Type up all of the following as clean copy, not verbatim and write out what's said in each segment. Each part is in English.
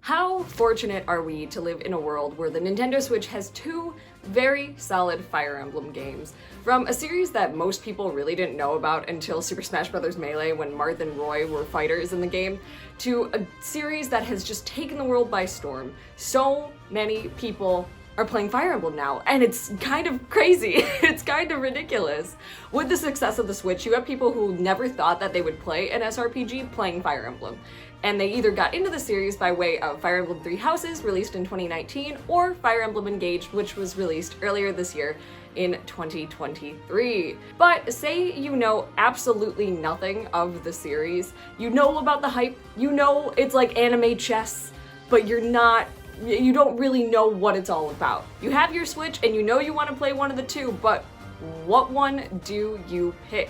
How fortunate are we to live in a world where the Nintendo Switch has two very solid Fire Emblem games, from a series that most people really didn't know about until Super Smash Bros. Melee when Marth and Roy were fighters in the game, to a series that has just taken the world by storm. So many people are playing Fire Emblem now, and it's kind of crazy. It's kind of ridiculous. With the success of the Switch, you have people who never thought that they would play an SRPG playing Fire Emblem. And they either got into the series by way of Fire Emblem Three Houses, released in 2019, or Fire Emblem Engage, which was released earlier this year in 2023. But say you know absolutely nothing of the series, you know about the hype, you know it's like anime chess, but you don't really know what it's all about. You have your Switch and you know you want to play one of the two, but what one do you pick?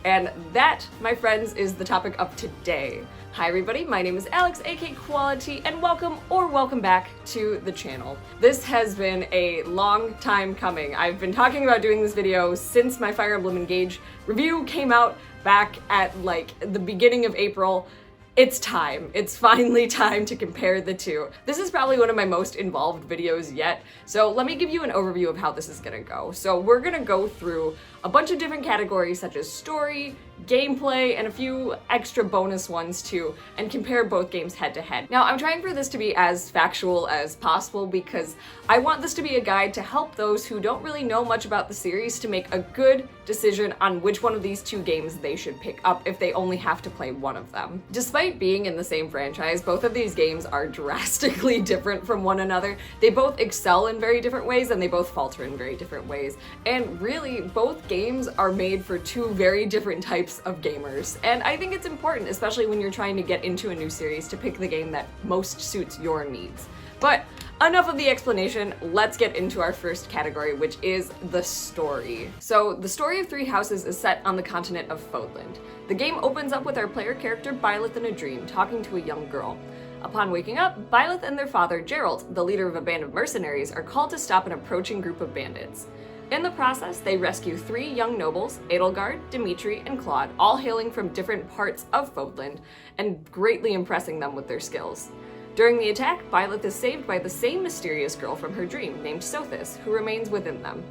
And that, my friends, is the topic of today. Hi everybody, my name is Alex, aka Quality, and welcome back to the channel. This has been a long time coming. I've been talking about doing this video since my Fire Emblem Engage review came out back at like the beginning of April. It's time. It's finally time to compare the two. This is probably one of my most involved videos yet, so let me give you an overview of how this is gonna go. So we're gonna go through a bunch of different categories such as story, gameplay, and a few extra bonus ones too, and compare both games head to head. Now, I'm trying for this to be as factual as possible because I want this to be a guide to help those who don't really know much about the series to make a good decision on which one of these two games they should pick up if they only have to play one of them. Despite being in the same franchise, both of these games are drastically different from one another. They both excel in very different ways and they both falter in very different ways. And really, both games are made for two very different types of gamers. And I think it's important, especially when you're trying to get into a new series, to pick the game that most suits your needs. But enough of the explanation, let's get into our first category, which is the story. So the story of Three Houses is set on the continent of Fodland. The game opens up with our player character Byleth in a dream, talking to a young girl. Upon waking up, Byleth and their father, Geralt, the leader of a band of mercenaries, are called to stop an approaching group of bandits. In the process, they rescue three young nobles, Edelgard, Dimitri, and Claude, all hailing from different parts of Fodland, and greatly impressing them with their skills. During the attack, Byleth is saved by the same mysterious girl from her dream, named Sothis, who remains within them.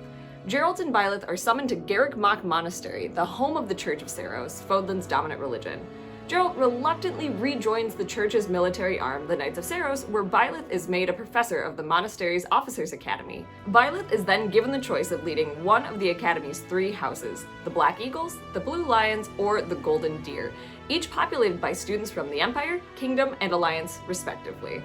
Geralt and Byleth are summoned to Garrick Mach Monastery, the home of the Church of Seiros, Fodland's dominant religion. Geralt reluctantly rejoins the church's military arm, the Knights of Seiros, where Byleth is made a professor of the monastery's Officers' Academy. Byleth is then given the choice of leading one of the Academy's three houses, the Black Eagles, the Blue Lions, or the Golden Deer, each populated by students from the Empire, Kingdom, and Alliance, respectively.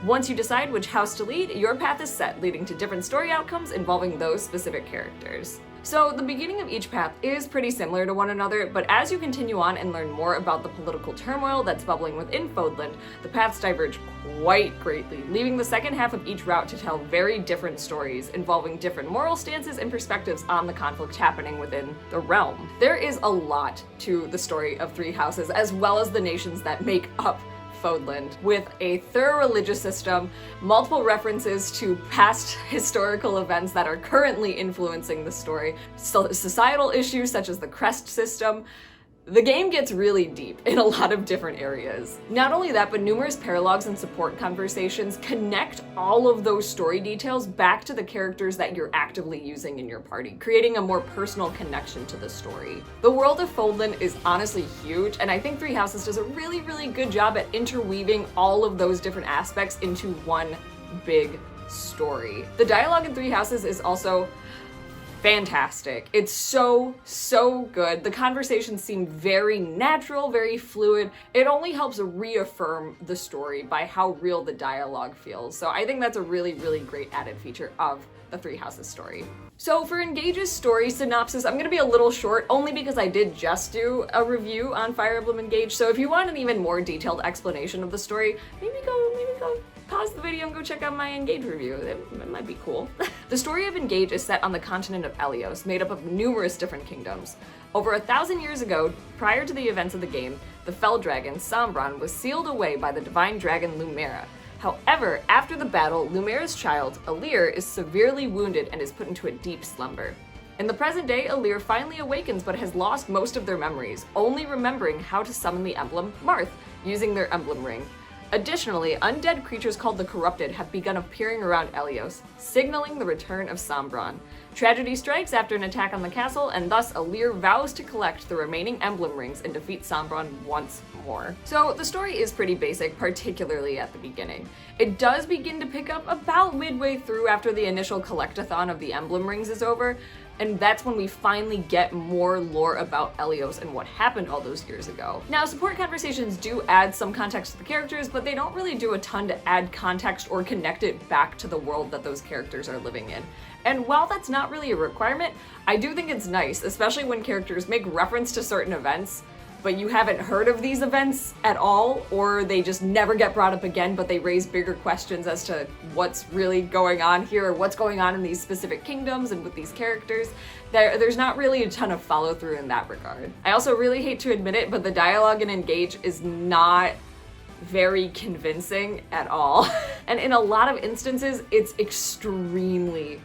Once you decide which house to lead, your path is set, leading to different story outcomes involving those specific characters. So the beginning of each path is pretty similar to one another, but as you continue on and learn more about the political turmoil that's bubbling within Fodland, the paths diverge quite greatly, leaving the second half of each route to tell very different stories involving different moral stances and perspectives on the conflict happening within the realm. There is a lot to the story of Three Houses, as well as the nations that make up Fodland, with a thorough religious system, multiple references to past historical events that are currently influencing the story, societal issues such as the crest system. The game gets really deep in a lot of different areas. Not only that, but numerous paralogs and support conversations connect all of those story details back to the characters that you're actively using in your party, creating a more personal connection to the story. The world of Fodland is honestly huge, and I think Three Houses does a really, really good job at interweaving all of those different aspects into one big story. The dialogue in Three Houses is also fantastic. It's so good. The conversations seem very natural, very fluid. It only helps reaffirm the story by how real the dialogue feels. So I think that's a really, really great added feature of the Three Houses story. So for Engage's story synopsis, I'm gonna be a little short only because I did just do a review on Fire Emblem Engage. So if you want an even more detailed explanation of the story, maybe go pause the video and go check out my Engage review. It might be cool. The story of Engage is set on the continent of Elyos, made up of numerous different kingdoms. Over 1,000 years ago, prior to the events of the game, the fell dragon, Sombron, was sealed away by the divine dragon Lumera. However, after the battle, Lumera's child, Alir, is severely wounded and is put into a deep slumber. In the present day, Alir finally awakens but has lost most of their memories, only remembering how to summon the emblem Marth, using their emblem ring. Additionally, undead creatures called the Corrupted have begun appearing around Elyos, signaling the return of Sombron. Tragedy strikes after an attack on the castle, and thus Alir vows to collect the remaining emblem rings and defeat Sombron once more. So the story is pretty basic, particularly at the beginning. It does begin to pick up about midway through after the initial collectathon of the emblem rings is over, and that's when we finally get more lore about Elyos and what happened all those years ago. Now, support conversations do add some context to the characters, but they don't really do a ton to add context or connect it back to the world that those characters are living in. And while that's not really a requirement, I do think it's nice, especially when characters make reference to certain events, but you haven't heard of these events at all, or they just never get brought up again, but they raise bigger questions as to what's really going on here, or what's going on in these specific kingdoms and with these characters. There's not really a ton of follow through in that regard. I also really hate to admit it, but the dialogue in Engage is not very convincing at all. And in a lot of instances, it's extremely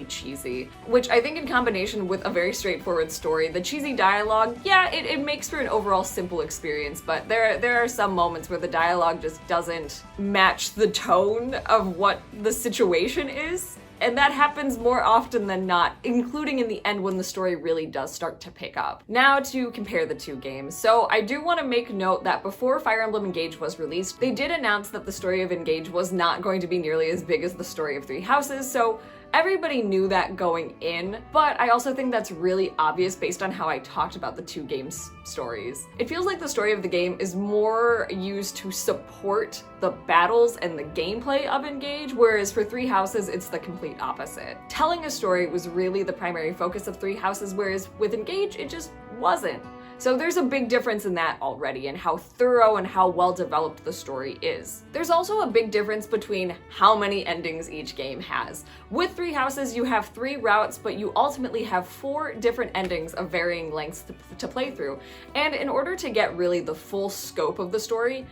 cheesy, which I think in combination with a very straightforward story, the cheesy dialogue, yeah, it makes for an overall simple experience, but there are some moments where the dialogue just doesn't match the tone of what the situation is. And that happens more often than not, including in the end when the story really does start to pick up. Now to compare the two games. So I do want to make note that before Fire Emblem Engage was released, they did announce that the story of Engage was not going to be nearly as big as the story of Three Houses, so everybody knew that going in, but I also think that's really obvious based on how I talked about the two games' stories. It feels like the story of the game is more used to support the battles and the gameplay of Engage, whereas for Three Houses, it's the complete opposite. Telling a story was really the primary focus of Three Houses, whereas with Engage, it just wasn't. So there's a big difference in that already, and how thorough and how well developed the story is. There's also a big difference between how many endings each game has. With Three Houses, you have 3 routes, but you ultimately have 4 different endings of varying lengths to play through. And in order to get really the full scope of the story,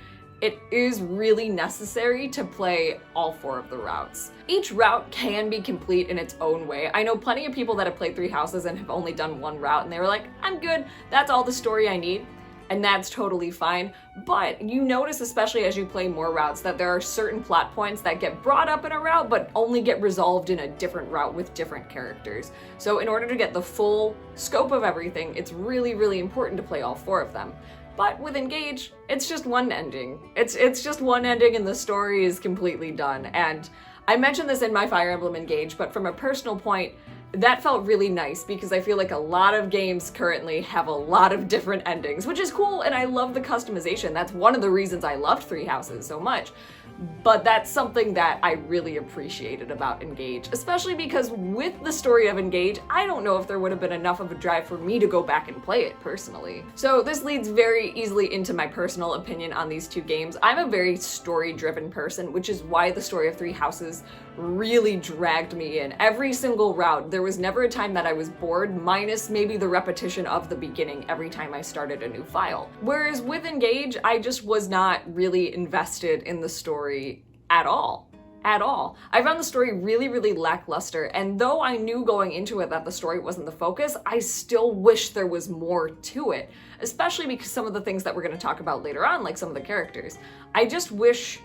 it is really necessary to play all 4 of the routes. Each route can be complete in its own way. I know plenty of people that have played Three Houses and have only done 1 route, and they were like, I'm good, that's all the story I need. And that's totally fine. But you notice, especially as you play more routes, that there are certain plot points that get brought up in a route, but only get resolved in a different route with different characters. So in order to get the full scope of everything, it's really, really important to play all 4 of them. But with Engage, it's just one ending. It's just one ending and the story is completely done. And I mentioned this in my Fire Emblem Engage, but from a personal point, that felt really nice because I feel like a lot of games currently have a lot of different endings, which is cool, and I love the customization. That's one of the reasons I loved Three Houses so much. But that's something that I really appreciated about Engage, especially because with the story of Engage, I don't know if there would have been enough of a drive for me to go back and play it personally. So this leads very easily into my personal opinion on these two games. I'm a very story-driven person, which is why the story of Three Houses really dragged me in. Every single route, there was never a time that I was bored, minus maybe the repetition of the beginning every time I started a new file. Whereas with Engage, I just was not really invested in the story at all. I found the story really, really lackluster, and though I knew going into it that the story wasn't the focus, I still wish there was more to it, especially because some of the things that we're going to talk about later on, like some of the characters, I just wish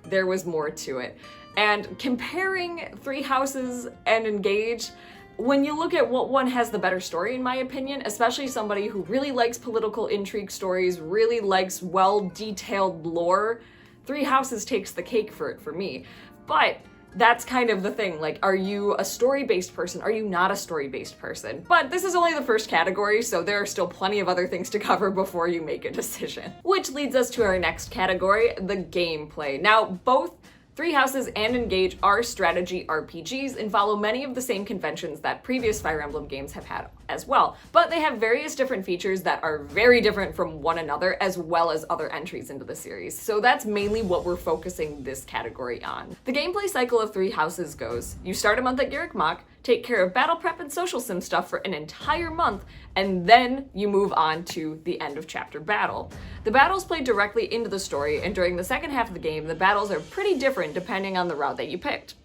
there was more to it. And comparing Three Houses and Engage, when you look at what one has the better story, in my opinion, especially somebody who really likes political intrigue stories, really likes well-detailed lore, Three Houses takes the cake for it for me. But that's kind of the thing, like, are you a story-based person? Are you not a story-based person? But this is only the first category, so there are still plenty of other things to cover before you make a decision. Which leads us to our next category, the gameplay. Now, both Three Houses and Engage are strategy RPGs and follow many of the same conventions that previous Fire Emblem games have had as well, but they have various different features that are very different from one another, as well as other entries into the series. So that's mainly what we're focusing this category on. The gameplay cycle of Three Houses goes: you start a month at Garrick Mach, take care of battle prep and social sim stuff for an entire month, and then you move on to the end of chapter battle. The battles play directly into the story, and during the second half of the game, the battles are pretty different depending on the route that you picked.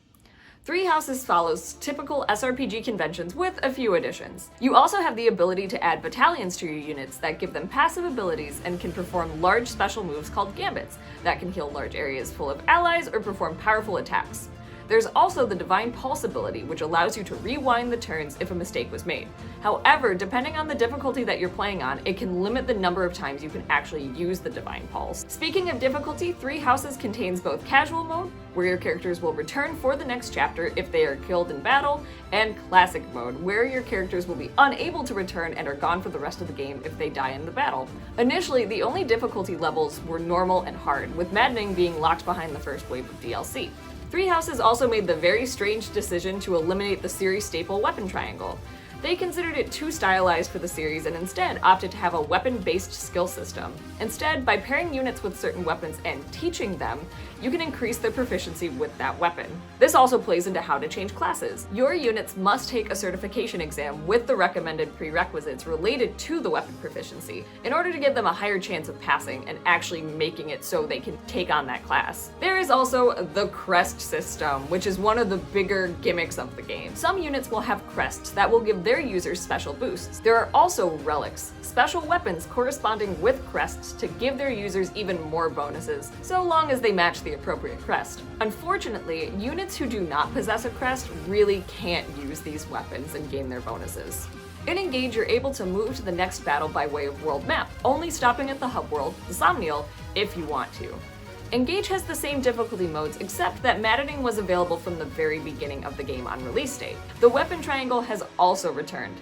Three Houses follows typical SRPG conventions with a few additions. You also have the ability to add battalions to your units that give them passive abilities and can perform large special moves called gambits that can heal large areas full of allies or perform powerful attacks. There's also the Divine Pulse ability, which allows you to rewind the turns if a mistake was made. However, depending on the difficulty that you're playing on, it can limit the number of times you can actually use the Divine Pulse. Speaking of difficulty, Three Houses contains both casual mode, where your characters will return for the next chapter if they are killed in battle, and classic mode, where your characters will be unable to return and are gone for the rest of the game if they die in the battle. Initially, the only difficulty levels were normal and hard, with Maddening being locked behind the first wave of DLC. Three Houses also made the very strange decision to eliminate the series staple weapon triangle. They considered it too stylized for the series and instead opted to have a weapon-based skill system. Instead, by pairing units with certain weapons and teaching them, you can increase their proficiency with that weapon. This also plays into how to change classes. Your units must take a certification exam with the recommended prerequisites related to the weapon proficiency in order to give them a higher chance of passing and actually making it so they can take on that class. There is also the crest system, which is one of the bigger gimmicks of the game. Some units will have crests that will give their users special boosts. There are also relics, special weapons corresponding with crests to give their users even more bonuses, so long as they match the appropriate crest. Unfortunately, units who do not possess a crest really can't use these weapons and gain their bonuses. In Engage, you're able to move to the next battle by way of world map, only stopping at the hub world, the Somnial, if you want to. Engage has the same difficulty modes, except that Maddening was available from the very beginning of the game on release date. The weapon triangle has also returned.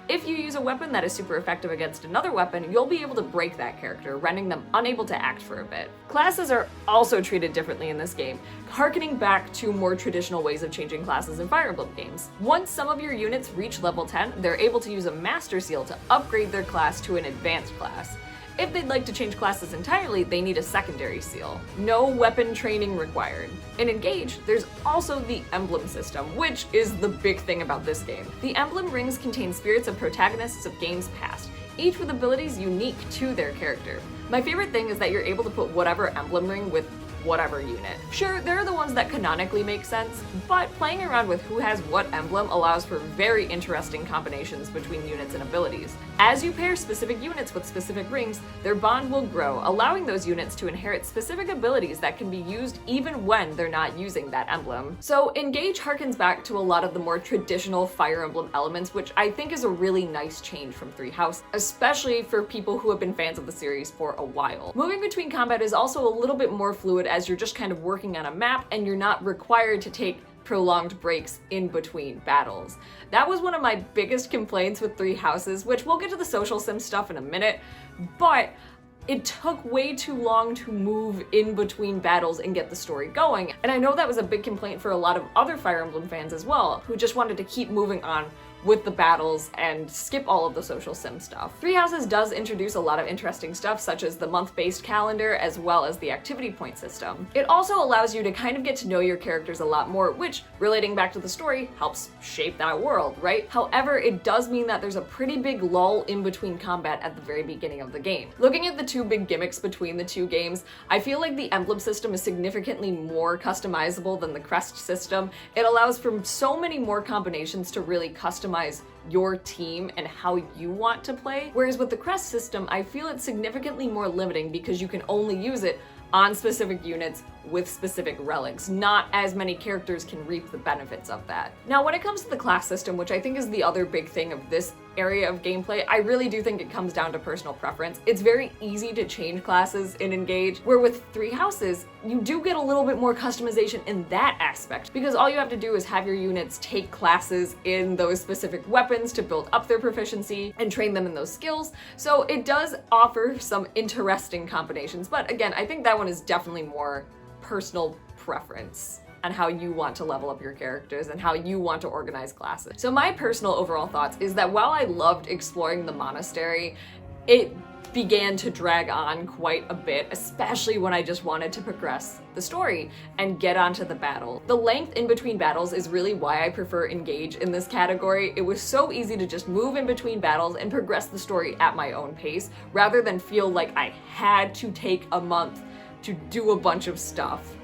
If you use a weapon that is super effective against another weapon, you'll be able to break that character, rendering them unable to act for a bit. Classes are also treated differently in this game, harkening back to more traditional ways of changing classes in Fire Emblem games. Once some of your units reach level 10, they're able to use a Master Seal to upgrade their class to an advanced class. If they'd like to change classes entirely, they need a secondary seal. No weapon training required. In Engage, there's also the emblem system, which is the big thing about this game. The emblem rings contain spirits of protagonists of games past, each with abilities unique to their character. My favorite thing is that you're able to put whatever emblem ring with whatever unit. Sure, there are the ones that canonically make sense, but playing around with who has what emblem allows for very interesting combinations between units and abilities. As you pair specific units with specific rings, their bond will grow, allowing those units to inherit specific abilities that can be used even when they're not using that emblem. So Engage harkens back to a lot of the more traditional Fire Emblem elements, which I think is a really nice change from Three House, especially for people who have been fans of the series for a while. Moving between combat is also a little bit more fluid as you're just kind of working on a map and you're not required to take prolonged breaks in between battles. That was one of my biggest complaints with Three Houses, which we'll get to the social sim stuff in a minute, but it took way too long to move in between battles and get the story going. And I know that was a big complaint for a lot of other Fire Emblem fans as well, who just wanted to keep moving on with the battles and skip all of the social sim stuff. Three Houses does introduce a lot of interesting stuff, such as the month-based calendar as well as the activity point system. It also allows you to kind of get to know your characters a lot more, which, relating back to the story, helps shape that world, right? However, it does mean that there's a pretty big lull in between combat at the very beginning of the game. Looking at the two big gimmicks between the two games, I feel like the emblem system is significantly more customizable than the crest system. It allows for so many more combinations to really customize your team and how you want to play. Whereas with the crest system, I feel it's significantly more limiting because you can only use it on specific units with specific relics. Not as many characters can reap the benefits of that. Now, when it comes to the class system, which I think is the other big thing of this area of gameplay, I really do think it comes down to personal preference. It's very easy to change classes in Engage, where with Three Houses, you do get a little bit more customization in that aspect, because all you have to do is have your units take classes in those specific weapons to build up their proficiency and train them in those skills. So it does offer some interesting combinations, but again, I think that one is definitely more personal preference on how you want to level up your characters and how you want to organize classes. So my personal overall thoughts is that while I loved exploring the monastery, it began to drag on quite a bit, especially when I just wanted to progress the story and get onto the battle. The length in between battles is really why I prefer Engage in this category. It was so easy to just move in between battles and progress the story at my own pace, rather than feel like I had to take a month to do a bunch of stuff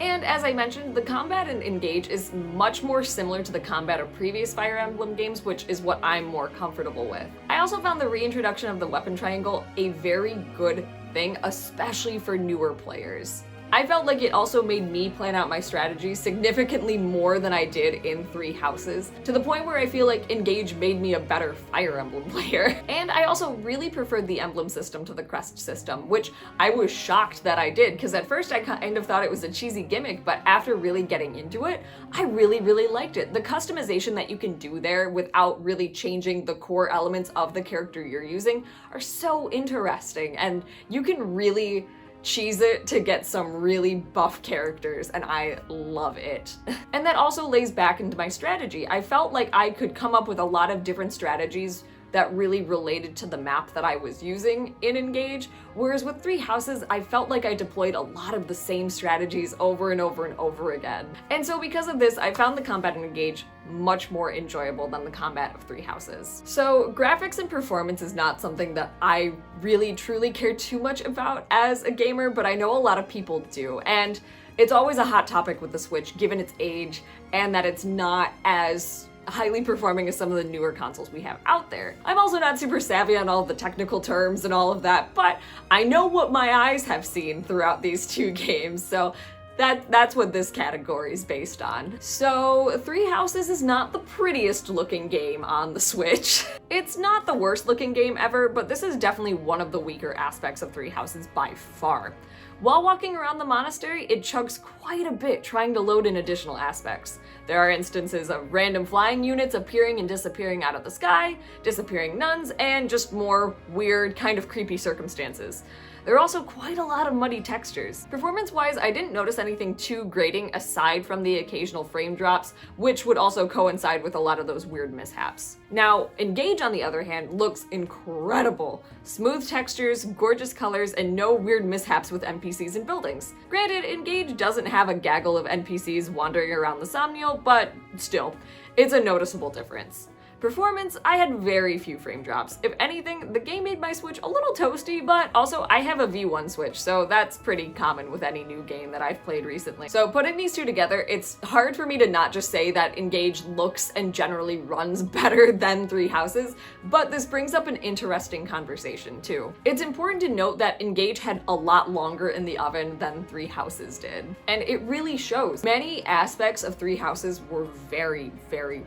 And as I mentioned, the combat in Engage is much more similar to the combat of previous Fire Emblem games, which is what I'm more comfortable with. I also found the reintroduction of the weapon triangle a very good thing, especially for newer players. I felt like it also made me plan out my strategy significantly more than I did in Three Houses, to the point where I feel like Engage made me a better Fire Emblem player. And I also really preferred the emblem system to the crest system, which I was shocked that I did, because at first I kind of thought it was a cheesy gimmick, but after really getting into it, I really liked it. The customization that you can do there without really changing the core elements of the character you're using are so interesting, and you can really cheese it to get some really buff characters, and I love it. And that also lays back into my strategy. I felt like I could come up with a lot of different strategies that really related to the map that I was using in Engage, whereas with Three Houses, I felt like I deployed a lot of the same strategies over and over again. And so because of this, I found the combat in Engage much more enjoyable than the combat of Three Houses. So graphics and performance is not something that I really truly care too much about as a gamer, but I know a lot of people do. And it's always a hot topic with the Switch, given its age, and that it's not as highly performing as some of the newer consoles we have out there. I'm also not super savvy on all of the technical terms and all of that, but I know what my eyes have seen throughout these two games, so that's what this category is based on. So Three Houses is not the prettiest looking game on the Switch. It's not the worst looking game ever, but this is definitely one of the weaker aspects of Three Houses by far. While walking around the monastery, it chugs quite a bit trying to load in additional aspects. There are instances of random flying units appearing and disappearing out of the sky, disappearing nuns, and just more weird, kind of creepy circumstances. There are also quite a lot of muddy textures. Performance-wise, I didn't notice anything too grating aside from the occasional frame drops, which would also coincide with a lot of those weird mishaps. Now, Engage, on the other hand, looks incredible. Smooth textures, gorgeous colors, and no weird mishaps with NPCs and buildings. Granted, Engage doesn't have a gaggle of NPCs wandering around the Somniel, but still, it's a noticeable difference. Performance, I had very few frame drops. If anything, the game made my Switch a little toasty, but also I have a V1 Switch, so that's pretty common with any new game that I've played recently. So putting these two together, it's hard for me to not just say that Engage looks and generally runs better than Three Houses, but this brings up an interesting conversation too. It's important to note that Engage had a lot longer in the oven than Three Houses did, and it really shows. Many aspects of Three Houses were very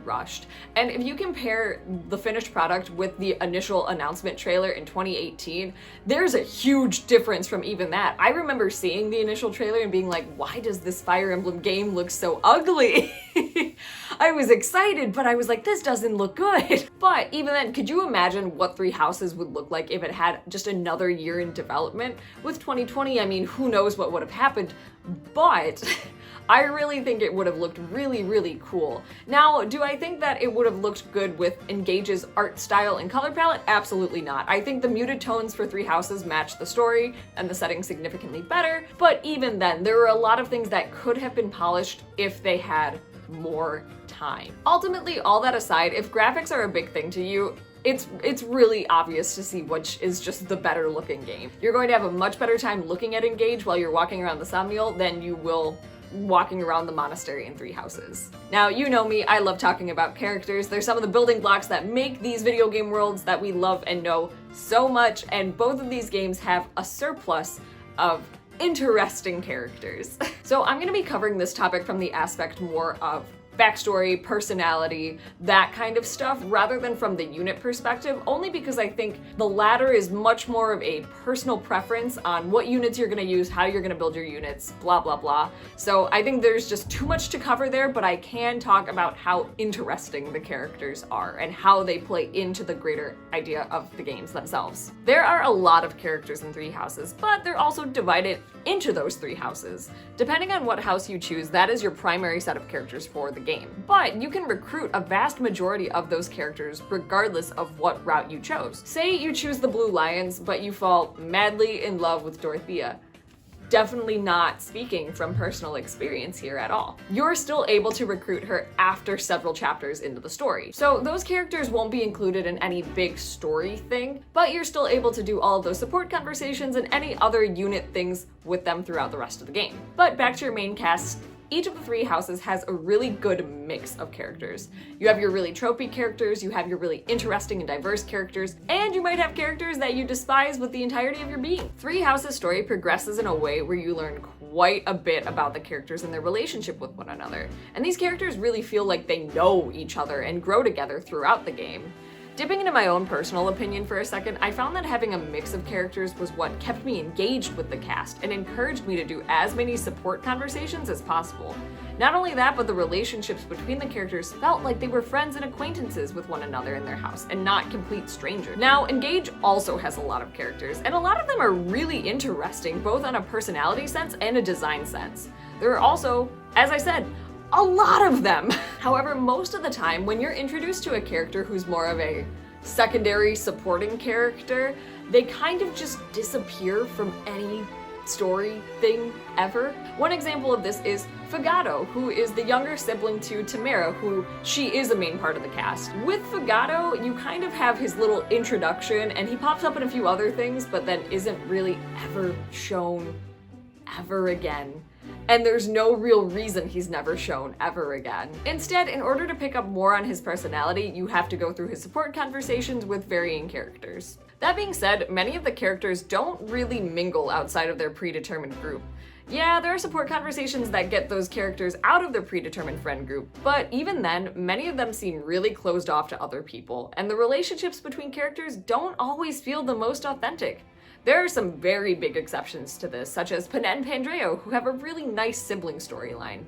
rushed, and if you compare the finished product with the initial announcement trailer in 2018, there's a huge difference from even that. I remember seeing the initial trailer and being like, why does this Fire Emblem game look so ugly? I was excited, but I was like, this doesn't look good. But even then, could you imagine what Three Houses would look like if it had just another year in development? With 2020, I mean, who knows what would have happened, but I really think it would have looked really cool. Now, do I think that it would have looked good with Engage's art style and color palette? Absolutely not. I think the muted tones for Three Houses match the story and the setting significantly better, but even then, there were a lot of things that could have been polished if they had more time. Ultimately, all that aside, if graphics are a big thing to you, it's really obvious to see which is just the better looking game. You're going to have a much better time looking at Engage while you're walking around the Somniel than you will walking around the monastery in Three Houses. Now, you know me, I love talking about characters. They're some of the building blocks that make these video game worlds that we love and know so much, and both of these games have a surplus of interesting characters. So I'm gonna be covering this topic from the aspect more of backstory, personality, that kind of stuff, rather than from the unit perspective, only because I think the latter is much more of a personal preference on what units you're gonna use, how you're gonna build your units, blah blah. So I think there's just too much to cover there, but I can talk about how interesting the characters are and how they play into the greater idea of the games themselves. There are a lot of characters in Three Houses, but they're also divided into those three houses. Depending on what house you choose, that is your primary set of characters for the game. But you can recruit a vast majority of those characters regardless of what route you chose. Say you choose the Blue Lions, but you fall madly in love with Dorothea. definitely not speaking from personal experience here at all. You're still able to recruit her after several chapters into the story. So those characters won't be included in any big story thing, but you're still able to do all of those support conversations and any other unit things with them throughout the rest of the game. But back to your main cast. Each of the 3 houses has a really good mix of characters. You have your really tropey characters, you have your really interesting and diverse characters, and you might have characters that you despise with the entirety of your being. 3 Houses story progresses in a way where you learn quite a bit about the characters and their relationship with one another. And these characters really feel like they know each other and grow together throughout the game. Dipping into my own personal opinion for a second, I found that having a mix of characters was what kept me engaged with the cast and encouraged me to do as many support conversations as possible. Not only that, but the relationships between the characters felt like they were friends and acquaintances with one another in their house and not complete strangers. Now, Engage also has a lot of characters, and a lot of them are really interesting, both on a personality sense and a design sense. There are also, as I said, a lot of them. However, most of the time, when you're introduced to a character who's more of a secondary supporting character, they kind of just disappear from any story thing ever. One example of this is Fagato, who is the younger sibling to Tamara, who she is a main part of the cast. With Fagato, you kind of have his little introduction, and he pops up in a few other things, but then isn't really ever shown ever again. And there's no real reason he's never shown ever again. Instead, in order to pick up more on his personality, you have to go through his support conversations with varying characters. That being said, many of the characters don't really mingle outside of their predetermined group. Yeah, there are support conversations that get those characters out of their predetermined friend group, but even then, many of them seem really closed off to other people, and the relationships between characters don't always feel the most authentic. There are some very big exceptions to this, such as Panette and Pandreo, who have a really nice sibling storyline.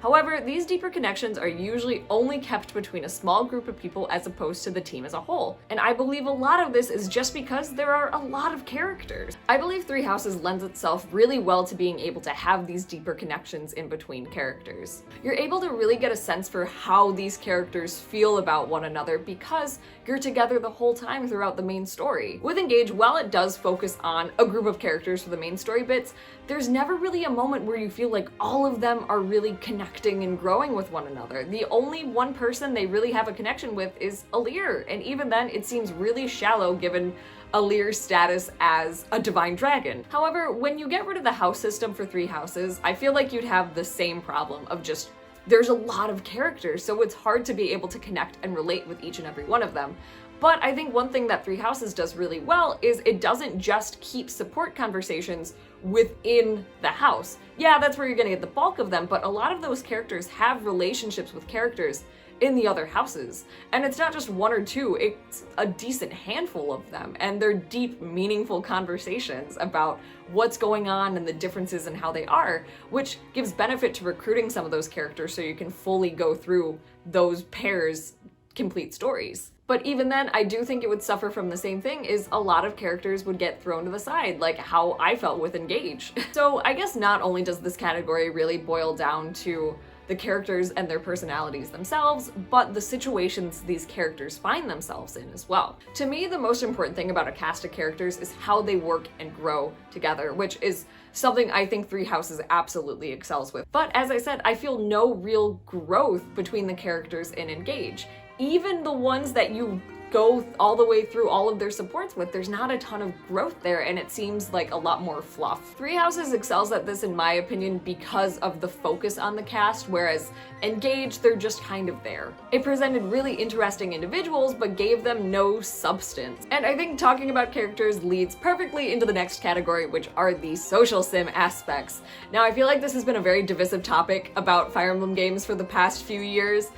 However, these deeper connections are usually only kept between a small group of people as opposed to the team as a whole. And I believe a lot of this is just because there are a lot of characters. I believe 3 Houses lends itself really well to being able to have these deeper connections in between characters. You're able to really get a sense for how these characters feel about one another because you're together the whole time throughout the main story. With Engage, while it does focus on a group of characters for the main story bits, there's never really a moment where you feel like all of them are really connecting and growing with one another. The only one person they really have a connection with is Alir, and even then it seems really shallow given Alir's status as a divine dragon. However, when you get rid of the house system for 3 Houses, I feel like you'd have the same problem of just there's a lot of characters, so it's hard to be able to connect and relate with each and every one of them. But I think one thing that 3 Houses does really well is it doesn't just keep support conversations within the house. Yeah, that's where you're gonna get the bulk of them, but a lot of those characters have relationships with characters in the other houses. And it's not just 1 or 2, it's a decent handful of them. And they're deep, meaningful conversations about what's going on and the differences in how they are, which gives benefit to recruiting some of those characters so you can fully go through those pairs' complete stories. But even then, I do think it would suffer from the same thing, is a lot of characters would get thrown to the side, like how I felt with Engage. So I guess not only does this category really boil down to the characters and their personalities themselves, but the situations these characters find themselves in as well. To me, the most important thing about a cast of characters is how they work and grow together, which is something I think 3 Houses absolutely excels with. But as I said, I feel no real growth between the characters in Engage. Even the ones that you go all the way through all of their supports with, there's not a ton of growth there, and it seems like a lot more fluff. 3 Houses excels at this in my opinion because of the focus on the cast, whereas Engage, they're just kind of there. It presented really interesting individuals, but gave them no substance. And I think talking about characters leads perfectly into the next category, which are the social sim aspects. Now, I feel like this has been a very divisive topic about Fire Emblem games for the past few years,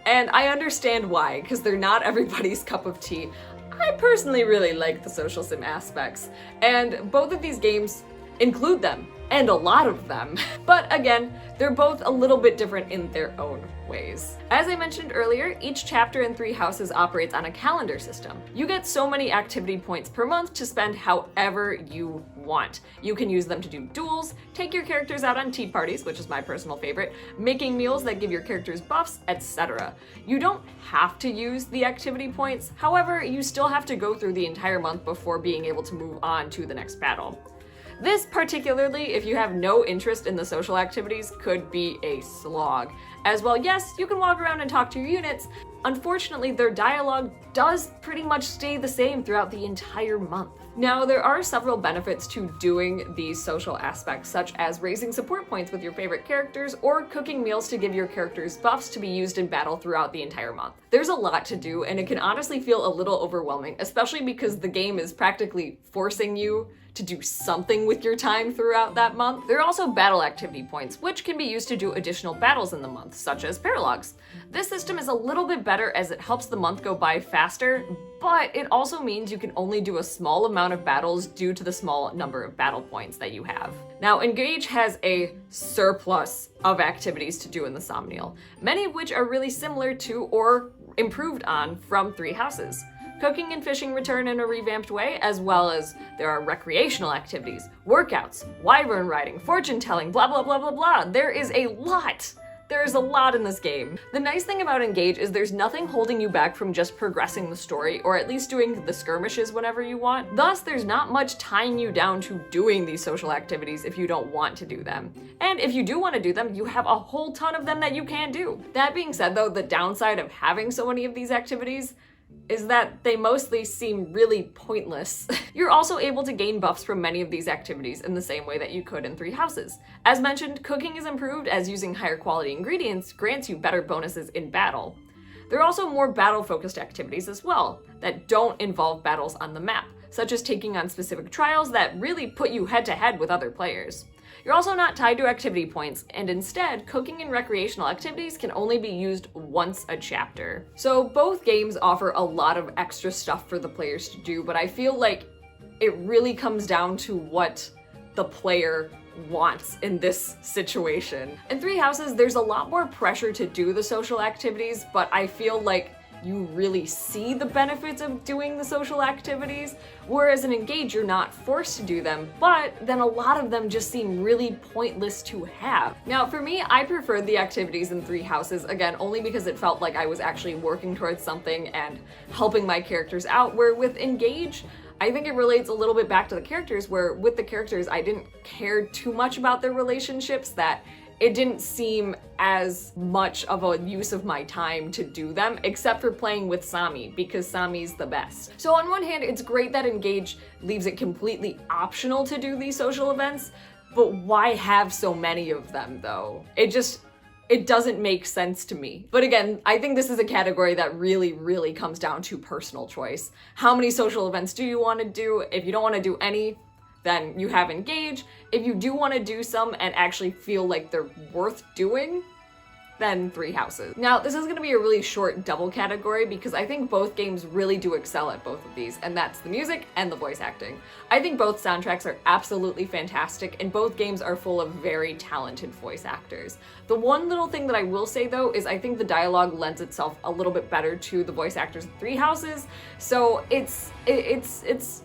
and I understand why, because they're not everybody's cup of tea. I personally really like the social sim aspects, and both of these games include them, and a lot of them. But again, they're both a little bit different in their own ways. As I mentioned earlier, each chapter in 3 Houses operates on a calendar system. You get so many activity points per month to spend however you want. You can use them to do duels, take your characters out on tea parties, which is my personal favorite, making meals that give your characters buffs, etc. You don't have to use the activity points, however, you still have to go through the entire month before being able to move on to the next battle. This, particularly if you have no interest in the social activities, could be a slog. As well, yes, you can walk around and talk to your units. Unfortunately, their dialogue does pretty much stay the same throughout the entire month. Now, there are several benefits to doing these social aspects, such as raising support points with your favorite characters or cooking meals to give your characters buffs to be used in battle throughout the entire month. There's a lot to do, and it can honestly feel a little overwhelming, especially because the game is practically forcing you to do something with your time throughout that month. There are also battle activity points, which can be used to do additional battles in the month, such as paralogs. This system is a little bit better as it helps the month go by faster, but it also means you can only do a small amount of battles due to the small number of battle points that you have. Now, Engage has a surplus of activities to do in the Somnial, many of which are really similar to or improved on from Three Houses. Cooking and fishing return in a revamped way, as well as there are recreational activities, workouts, wyvern riding, fortune telling, blah blah blah blah blah. There is a lot! There is a lot in this game. The nice thing about Engage is there's nothing holding you back from just progressing the story, or at least doing the skirmishes whenever you want. Thus, there's not much tying you down to doing these social activities if you don't want to do them. And if you do want to do them, you have a whole ton of them that you can do. That being said though, the downside of having so many of these activities is that they mostly seem really pointless. You're also able to gain buffs from many of these activities in the same way that you could in Three Houses. As mentioned, cooking is improved as using higher quality ingredients grants you better bonuses in battle. There are also more battle-focused activities as well that don't involve battles on the map, such as taking on specific trials that really put you head-to-head with other players. You're also not tied to activity points, and instead, cooking and recreational activities can only be used once a chapter. So both games offer a lot of extra stuff for the players to do, but I feel like it really comes down to what the player wants in this situation. In Three Houses, there's a lot more pressure to do the social activities, but I feel like you really see the benefits of doing the social activities, whereas in Engage, you're not forced to do them, but then a lot of them just seem really pointless to have. Now, for me, I preferred the activities in Three Houses, again, only because it felt like I was actually working towards something and helping my characters out, where with Engage, I think it relates a little bit back to the characters, where with the characters, I didn't care too much about their relationships, that it didn't seem as much of a use of my time to do them, except for playing with Sami, because Sami's the best. So on one hand, it's great that Engage leaves it completely optional to do these social events, but why have so many of them though? It doesn't make sense to me. But again, I think this is a category that really comes down to personal choice. How many social events do you want to do? If you don't want to do any, then you have Engage. If you do want to do some and actually feel like they're worth doing, then Three Houses. Now, this is going to be a really short double category because I think both games really do excel at both of these, and that's the music and the voice acting. I think both soundtracks are absolutely fantastic, and both games are full of very talented voice actors. The one little thing that I will say though is I think the dialogue lends itself a little bit better to the voice actors in Three Houses, so it's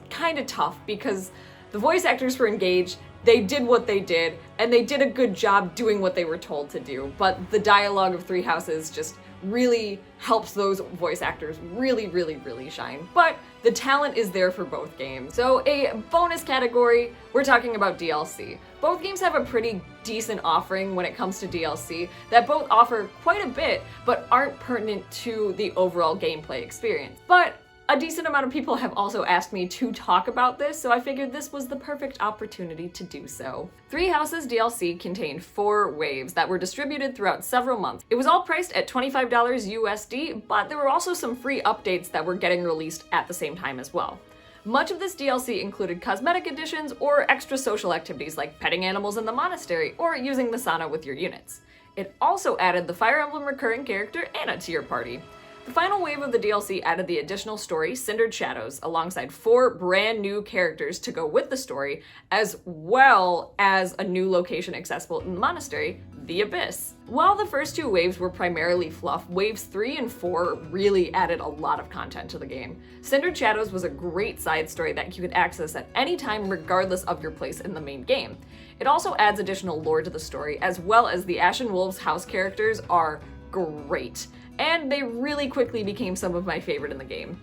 kind of tough because the voice actors for Engage, they did what they did, and they did a good job doing what they were told to do, but the dialogue of Three Houses just really helps those voice actors really shine. But the talent is there for both games. So a bonus category, we're talking about DLC. Both games have a pretty decent offering when it comes to DLC that both offer quite a bit, but aren't pertinent to the overall gameplay experience. But a decent amount of people have also asked me to talk about this, so I figured this was the perfect opportunity to do so. Three Houses DLC contained 4 waves that were distributed throughout several months. It was all priced at $25 USD, but there were also some free updates that were getting released at the same time as well. Much of this DLC included cosmetic additions or extra social activities like petting animals in the monastery or using the sauna with your units. It also added the Fire Emblem recurring character Anna to your party. The final wave of the DLC added the additional story, Cindered Shadows, alongside 4 brand new characters to go with the story, as well as a new location accessible in the monastery, the Abyss. While the first 2 waves were primarily fluff, waves 3 and 4 really added a lot of content to the game. Cindered Shadows was a great side story that you could access at any time regardless of your place in the main game. It also adds additional lore to the story, as well as the Ashen Wolves house characters are great, and they really quickly became some of my favorite in the game.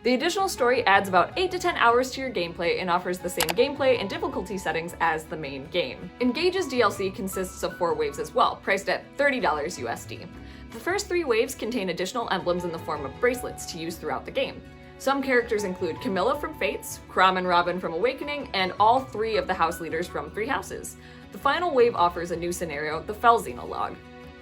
The additional story adds about 8 to 10 hours to your gameplay and offers the same gameplay and difficulty settings as the main game. Engage's DLC consists of 4 waves as well, priced at $30 USD. The first 3 waves contain additional emblems in the form of bracelets to use throughout the game. Some characters include Camilla from Fates, Chrom and Robin from Awakening, and all 3 of the house leaders from 3 houses. The final wave offers a new scenario, the Fell Xenologue.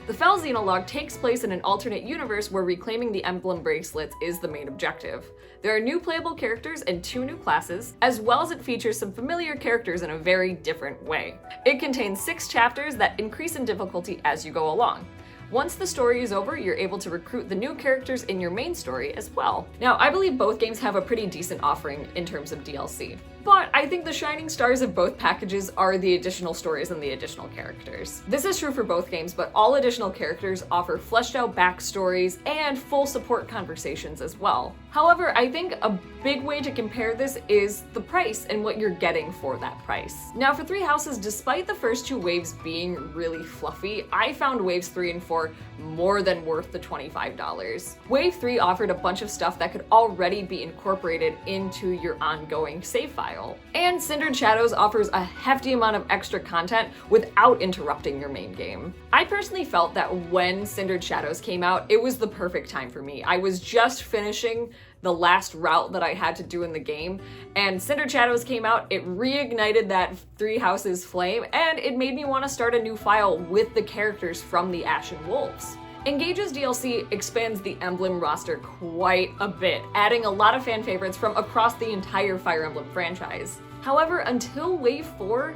The Fell Xenologue takes place in an alternate universe where reclaiming the emblem bracelets is the main objective. There are new playable characters and 2 new classes, as well as it features some familiar characters in a very different way. It contains 6 chapters that increase in difficulty as you go along. Once the story is over, you're able to recruit the new characters in your main story as well. Now, I believe both games have a pretty decent offering in terms of DLC, but I think the shining stars of both packages are the additional stories and the additional characters. This is true for both games, but all additional characters offer fleshed out backstories and full support conversations as well. However, I think a big way to compare this is the price and what you're getting for that price. Now, for 3 houses, despite the first 2 waves being really fluffy, I found waves 3 and 4 more than worth the $25. Wave 3 offered a bunch of stuff that could already be incorporated into your ongoing save file. And Cindered Shadows offers a hefty amount of extra content without interrupting your main game. I personally felt that when Cindered Shadows came out, it was the perfect time for me. I was just finishing the last route that I had to do in the game, and Cindered Shadows came out, it reignited that 3 houses flame, and it made me want to start a new file with the characters from the Ashen Wolves. Engage's DLC expands the emblem roster quite a bit, adding a lot of fan favorites from across the entire Fire Emblem franchise. However, until Wave 4,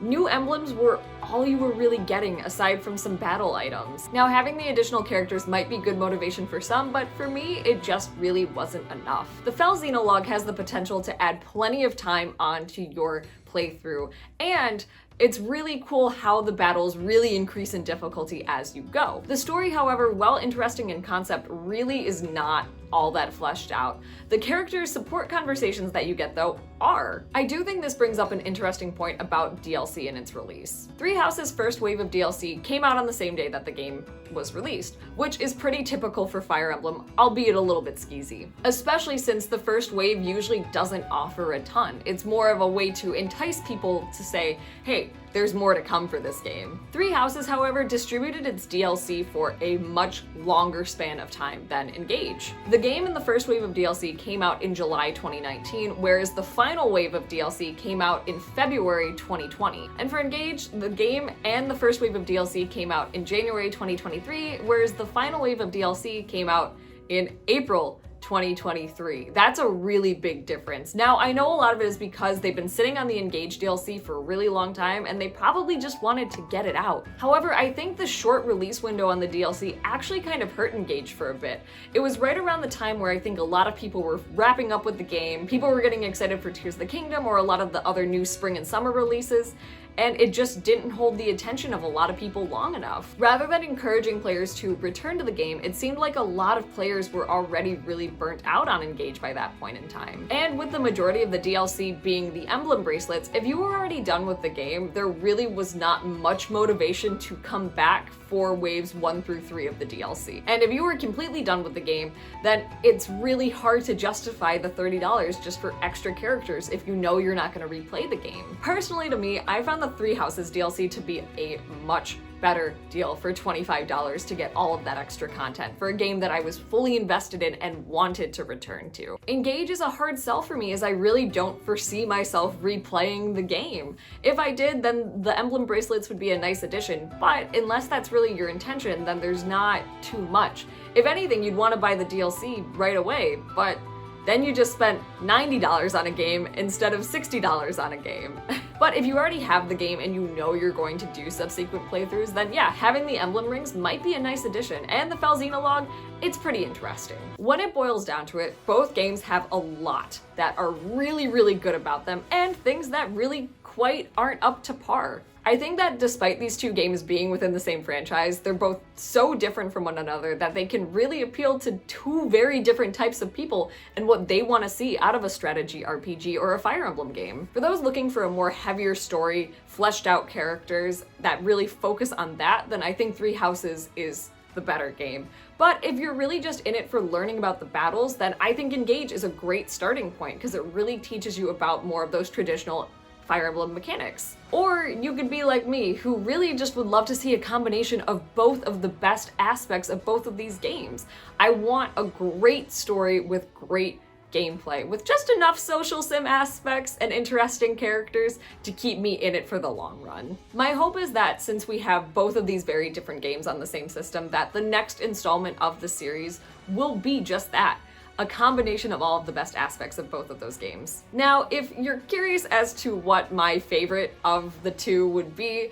new emblems were all you were really getting aside from some battle items. Now, having the additional characters might be good motivation for some, but for me, it just really wasn't enough. The Fell Xenologue has the potential to add plenty of time onto your playthrough, and it's really cool how the battles really increase in difficulty as you go. The story, however, while interesting in concept, really is not all that fleshed out. The character support conversations that you get, though, are. I do think this brings up an interesting point about DLC and its release. 3 Houses' first wave of DLC came out on the same day that the game was released, which is pretty typical for Fire Emblem, albeit a little bit skeezy. Especially since the first wave usually doesn't offer a ton. It's more of a way to entice people to say, hey, there's more to come for this game. 3 Houses, however, distributed its DLC for a much longer span of time than Engage. The game in the first wave of DLC came out in July 2019, whereas the final wave of DLC came out in February 2020. And for Engage, the game and the first wave of DLC came out in January 2023, whereas the final wave of DLC came out in April 2023. That's a really big difference. Now, I know a lot of it is because they've been sitting on the Engage DLC for a really long time and they probably just wanted to get it out. However, I think the short release window on the DLC actually kind of hurt Engage for a bit. It was right around the time where I think a lot of people were wrapping up with the game, people were getting excited for Tears of the Kingdom or a lot of the other new spring and summer releases, and it just didn't hold the attention of a lot of people long enough. Rather than encouraging players to return to the game, it seemed like a lot of players were already really burnt out on Engage by that point in time. And with the majority of the DLC being the emblem bracelets, if you were already done with the game, there really was not much motivation to come back for waves 1 through 3 of the DLC. And if you were completely done with the game, then it's really hard to justify the $30 just for extra characters if you know you're not going to replay the game. Personally, to me, I found the 3 Houses DLC to be a much better deal for $25 to get all of that extra content for a game that I was fully invested in and wanted to return to. Engage is a hard sell for me as I really don't foresee myself replaying the game. If I did, then the emblem bracelets would be a nice addition, but unless that's really your intention, then there's not too much. If anything, you'd want to buy the DLC right away, but then you just spent $90 on a game instead of $60 on a game. But if you already have the game and you know you're going to do subsequent playthroughs, then yeah, having the emblem rings might be a nice addition, and the Fell Xenologue, it's pretty interesting. When it boils down to it, both games have a lot that are really, really good about them, and things that really quite aren't up to par. I think that despite these 2 games being within the same franchise, they're both so different from one another that they can really appeal to 2 very different types of people and what they want to see out of a strategy RPG or a Fire Emblem game. For those looking for a more heavier story, fleshed out characters that really focus on that, then I think 3 Houses is the better game. But if you're really just in it for learning about the battles, then I think Engage is a great starting point because it really teaches you about more of those traditional Fire Emblem mechanics. Or you could be like me, who really just would love to see a combination of both of the best aspects of both of these games. I want a great story with great gameplay, with just enough social sim aspects and interesting characters to keep me in it for the long run. My hope is that since we have both of these very different games on the same system, that the next installment of the series will be just that, a combination of all of the best aspects of both of those games. Now, if you're curious as to what my favorite of the two would be,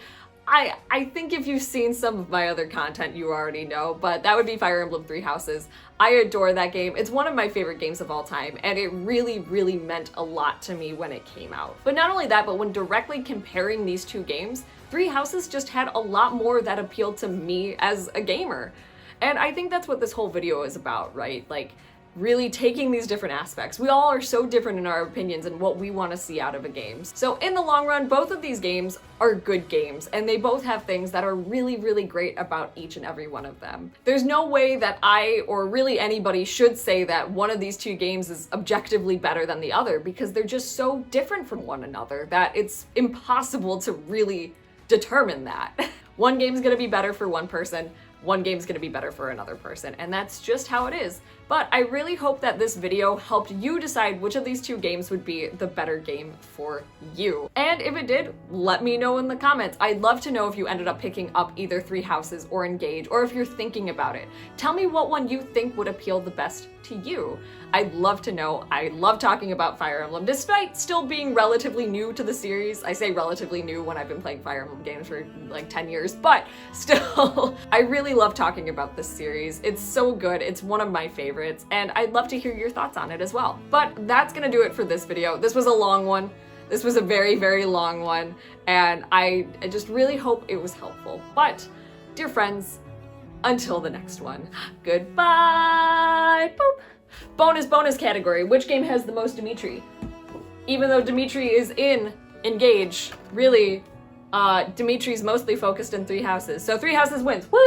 I think if you've seen some of my other content, you already know, but that would be Fire Emblem Three Houses. I adore that game. It's one of my favorite games of all time, and it really, really meant a lot to me when it came out. But not only that, but when directly comparing these two games, Three Houses just had a lot more that appealed to me as a gamer. And I think that's what this whole video is about, right? Like, really taking these different aspects. We all are so different in our opinions and what we want to see out of a game. So in the long run, both of these games are good games, and they both have things that are really, really great about each and every one of them. There's no way that I, or really anybody, should say that one of these two games is objectively better than the other, because they're just so different from one another that it's impossible to really determine that. One game's gonna be better for one person, one game's gonna be better for another person, and that's just how it is. But I really hope that this video helped you decide which of these two games would be the better game for you. And if it did, let me know in the comments. I'd love to know if you ended up picking up either Three Houses or Engage, or if you're thinking about it. Tell me what one you think would appeal the best to you. I'd love to know. I love talking about Fire Emblem, despite still being relatively new to the series. I say relatively new when I've been playing Fire Emblem games for like 10 years, but still, I really love talking about this series. It's so good. It's one of my favorites, and I'd love to hear your thoughts on it as well. But that's gonna do it for this video. This was a long one. This was a very, very long one, and I just really hope it was helpful. But, dear friends, until the next one, goodbye! Boop! Bonus category. Which game has the most Dimitri? Even though Dimitri is in Engage, really, Dimitri's mostly focused in Three Houses. So Three Houses wins. Woo!